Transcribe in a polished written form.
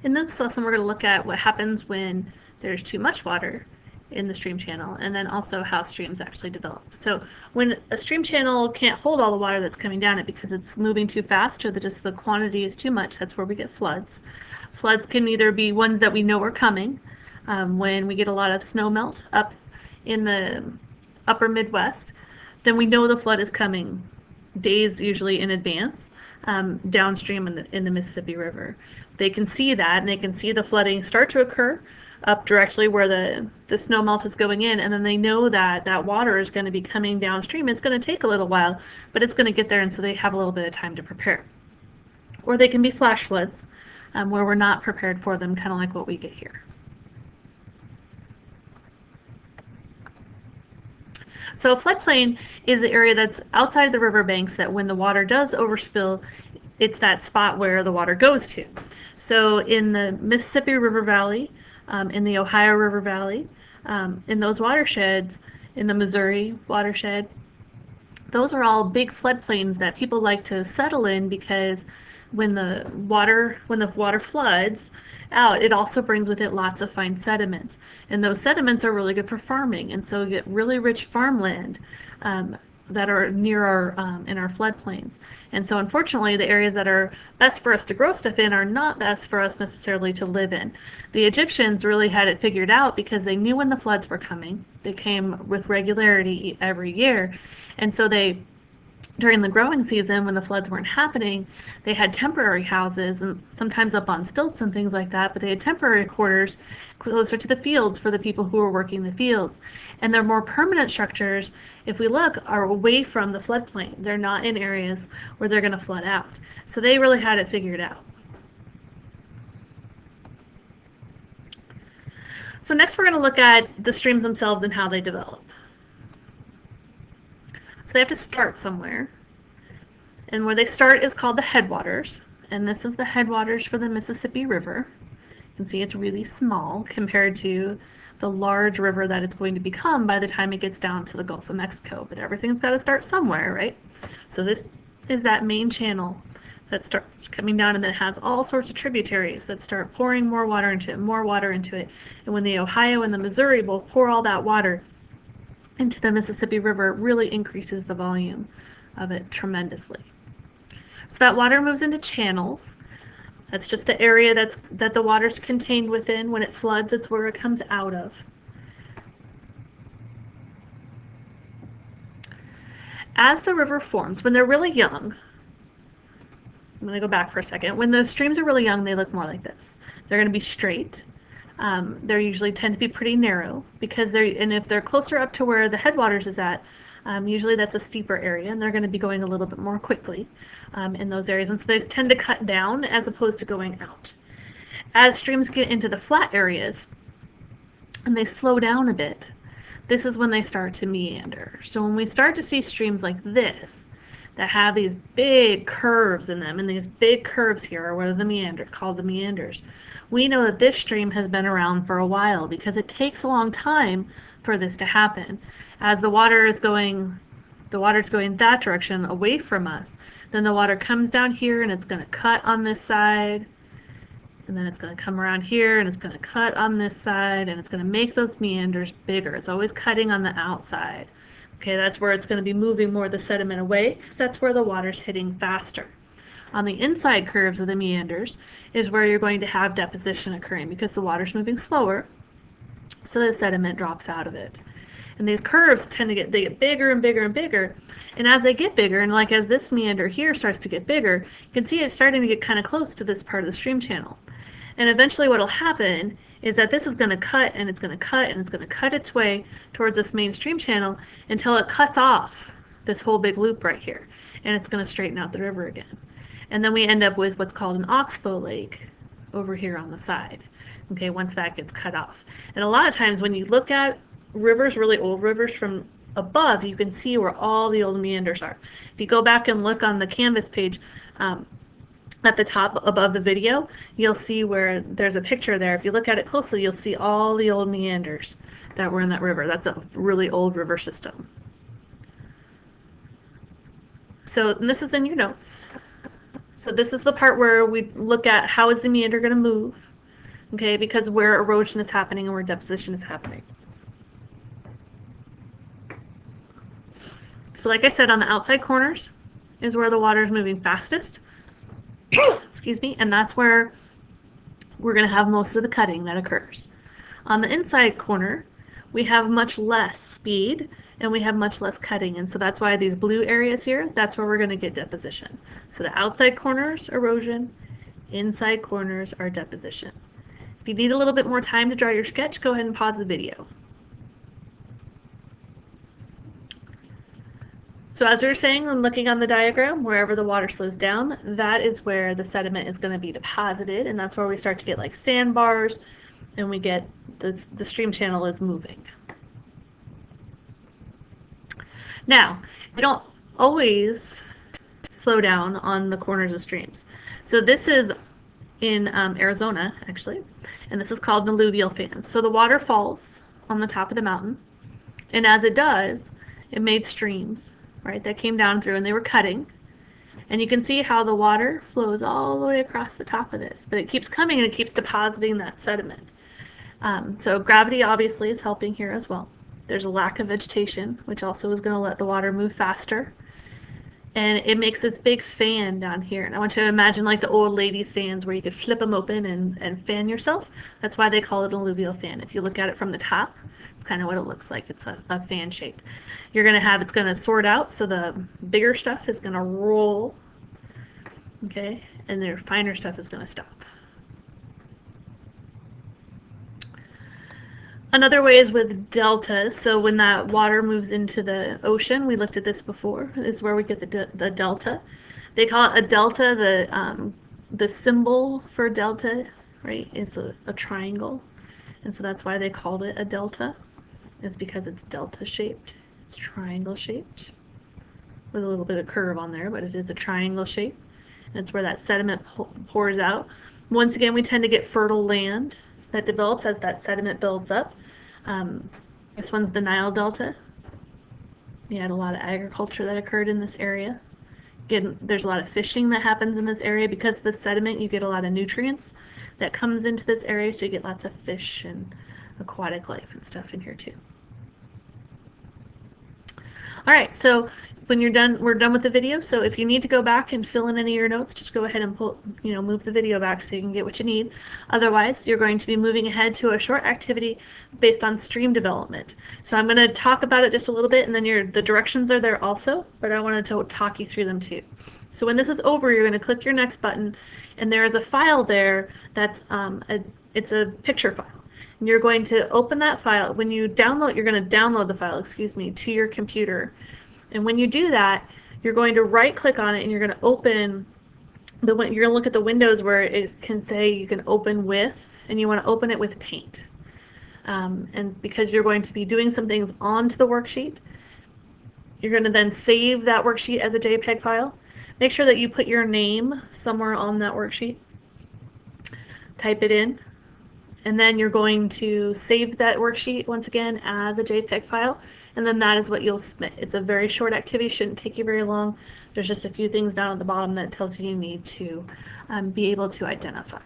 In this lesson, we're going to look at what happens when there's too much water in the stream channel, and then also how streams actually develop. So when a stream channel can't hold all the water that's coming down it because it's moving too fast or just the quantity is too much, that's where we get floods. Floods can either be ones that we know are coming, when we get a lot of snow melt up in the upper Midwest, then we know the flood is coming days usually in advance, downstream in the Mississippi River. They can see that, and they can see the flooding start to occur up directly where the snow melt is going in, and then they know that that water is going to be coming downstream. It's going to take a little while, but it's going to get there, and so they have a little bit of time to prepare. Or they can be flash floods, where we're not prepared for them, kind of like what we get here. So a floodplain is the area that's outside the riverbanks that when the water does overspill, it's that spot where the water goes to. So in the Mississippi River Valley, in the Ohio River Valley, in those watersheds, in the Missouri watershed, those are all big floodplains that people like to settle in because when the water floods out, it also brings with it lots of fine sediments, and those sediments are really good for farming, and so you get really rich farmland that are near our in our floodplains. And so unfortunately, the areas that are best for us to grow stuff in are not best for us necessarily to live in. The Egyptians really had it figured out because they knew when the floods were coming. They came with regularity every year, and so during the growing season, when the floods weren't happening, they had temporary houses, and sometimes up on stilts and things like that, but they had temporary quarters closer to the fields for the people who were working the fields. And their more permanent structures, if we look, are away from the floodplain. They're not in areas where they're going to flood out. So they really had it figured out. So next we're going to look at the streams themselves and how they develop. So they have to start somewhere. And where they start is called the headwaters. And this is the headwaters for the Mississippi River. You can see it's really small compared to the large river that it's going to become by the time it gets down to the Gulf of Mexico. But everything's got to start somewhere, right? So this is that main channel that starts coming down, and then it has all sorts of tributaries that start pouring more water into it, more water into it. And when the Ohio and the Missouri both pour all that water into the Mississippi River, it really increases the volume of it tremendously. So that water moves into channels. That's just the area that the water's contained within. When it floods, it's where it comes out of. As the river forms, when they're really young, I'm going to go back for a second. When the streams are really young, they look more like this. They're going to be straight. They usually tend to be pretty narrow because if they're closer up to where the headwaters is at, usually that's a steeper area, and they're going to be going a little bit more quickly in those areas, and so they tend to cut down as opposed to going out. As streams get into the flat areas and they slow down a bit, this is when they start to meander. So when we start to see streams like this that have these big curves in them, and these big curves here are what are the meanders, called the meanders, we know that this stream has been around for a while because it takes a long time for this to happen. As the water's going that direction away from us, then the water comes down here and it's going to cut on this side, and then it's going to come around here and it's going to cut on this side, and it's going to make those meanders bigger. It's always cutting on the outside. Okay, that's where it's going to be moving more of the sediment away, because that's where the water's hitting faster. On the inside curves of the meanders is where you're going to have deposition occurring because the water's moving slower, so the sediment drops out of it. And these curves tend to get bigger and bigger and bigger. And as they get bigger, and like as this meander here starts to get bigger, you can see it's starting to get kind of close to this part of the stream channel. And eventually what will happen is that this is going to cut, and it's going to cut, and it's going to cut its way towards this main stream channel until it cuts off this whole big loop right here. And it's going to straighten out the river again. And then we end up with what's called an oxbow lake over here on the side, okay, once that gets cut off. And a lot of times when you look at rivers, really old rivers from above, you can see where all the old meanders are. If you go back and look on the Canvas page at the top above the video, you'll see where there's a picture there. If you look at it closely, you'll see all the old meanders that were in that river. That's a really old river system. So and this is in your notes. So this is the part where we look at how is the meander going to move. okay, because where erosion is happening and where deposition is happening. So like I said, on the outside corners is where the water is moving fastest. Excuse me, and that's where we're going to have most of the cutting that occurs. On the inside corner, we have much less speed and we have much less cutting, and so that's why these blue areas here, that's where we're going to get deposition. So the outside corners, erosion, inside corners are deposition. If you need a little bit more time to draw your sketch, go ahead and pause the video. So as we were saying, when looking on the diagram, wherever the water slows down, that is where the sediment is going to be deposited, and that's where we start to get like sandbars, and we get the stream channel is moving. Now, we don't always slow down on the corners of streams. So this is in Arizona, actually, and this is called an alluvial fan. So the water falls on the top of the mountain, and as it does, it made streams, right, that came down through, and they were cutting. And you can see how the water flows all the way across the top of this, but it keeps coming and it keeps depositing that sediment. So gravity obviously is helping here as well. There's a lack of vegetation, which also is going to let the water move faster. And it makes this big fan down here. And I want you to imagine like the old ladies' fans where you could flip them open and fan yourself. That's why they call it an alluvial fan. If you look at it from the top, it's kind of what it looks like. It's a fan shape. You're going to have, it's going to sort out, so the bigger stuff is going to roll, okay, and the finer stuff is going to stop. Another way is with deltas. So when that water moves into the ocean, we looked at this before, is where we get the delta. They call it a delta. The symbol for delta, right, is a triangle. And so that's why they called it a delta, is because it's delta shaped. It's triangle shaped with a little bit of curve on there, but it is a triangle shape. And it's where that sediment pours out. Once again, we tend to get fertile land that develops as that sediment builds up. This one's the Nile Delta. You had a lot of agriculture that occurred in this area. Again, there's a lot of fishing that happens in this area. Because of the sediment, you get a lot of nutrients that comes into this area, so you get lots of fish and aquatic life and stuff in here too. All right, so when you're done, we're done with the video. So if you need to go back and fill in any of your notes, just go ahead and move the video back so you can get what you need. Otherwise, you're going to be moving ahead to a short activity based on stream development. So I'm going to talk about it just a little bit, and then the directions are there also, but I wanted to talk you through them too. So when this is over, you're going to click your next button, and there is a file there that's it's a picture file. And you're going to open that file. When you download, you're going to download the file, to your computer. And when you do that, you're going to right click on it and you're going to open you're going to look at the windows where it can say you can open with, and you want to open it with Paint. And because you're going to be doing some things onto the worksheet, you're going to then save that worksheet as a JPEG file. Make sure that you put your name somewhere on that worksheet. Type it in. And then you're going to save that worksheet once again as a JPEG file, and then that is what you'll submit. It's a very short activity, shouldn't take you very long. There's just a few things down at the bottom that tells you need to be able to identify.